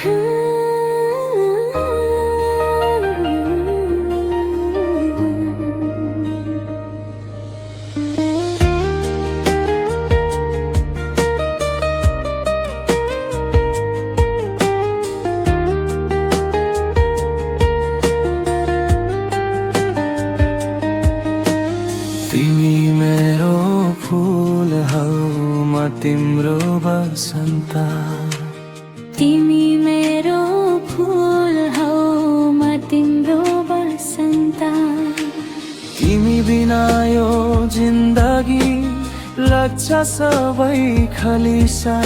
तिमी मेरो फूल हौ म तिम्रो बसन्ता। तिमी मेरो फूल हौ म तिम्रो बसन्ता। तिमी बिना यो जिन्दगी लाग्छ सबै खलिसा।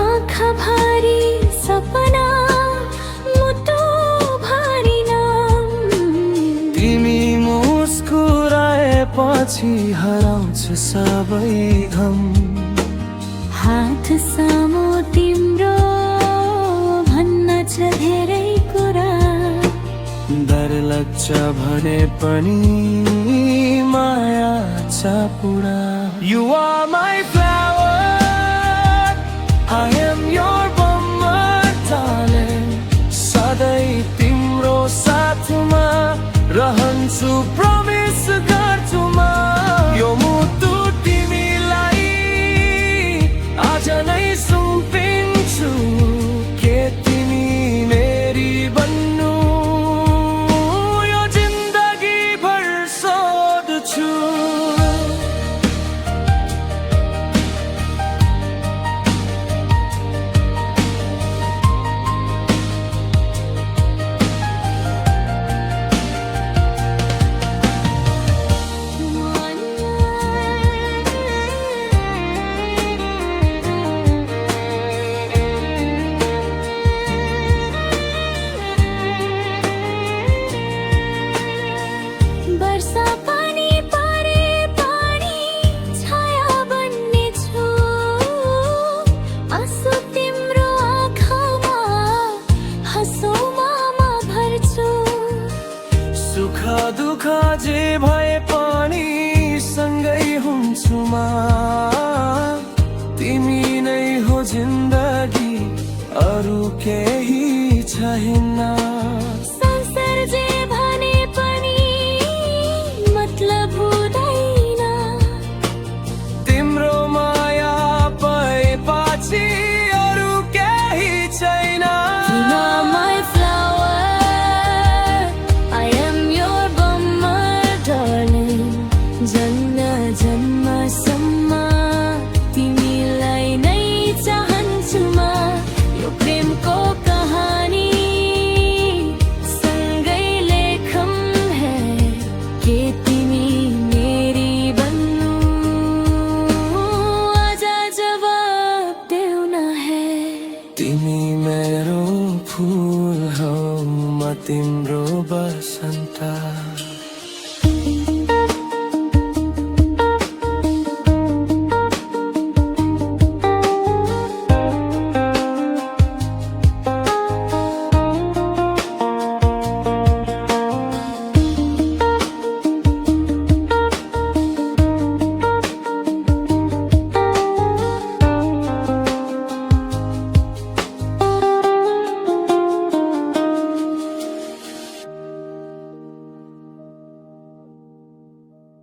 आँखा भारी सपना मुटु भारी नाम। तिमी मुस्कुराएपछि हराउँछ सबै घम। हात सामु तिम्रो भन्न छ धेरै कुरा। डर लाग्छ भने पनि माया छ पुरा। You are my flower, I am your bummer darling। सधैँ तिम्रो साथमा रहन्छु प्रमिस गर्छु म। यो मुटु तिमीलाई आज नै सुम्पिन्छु। के तिमी मेरी बन्नु यो जिन्दगी भर सोध्छु। वर्षा पानी परे पानी छाया बन्ने छु। आँसु तिम्रो आँखामा हाँसोमा म भर्छु। सुख दुःख जे भए पनि सँगै हुन्छु म। तिमी नै हो जिन्दगी अरू केही छैन।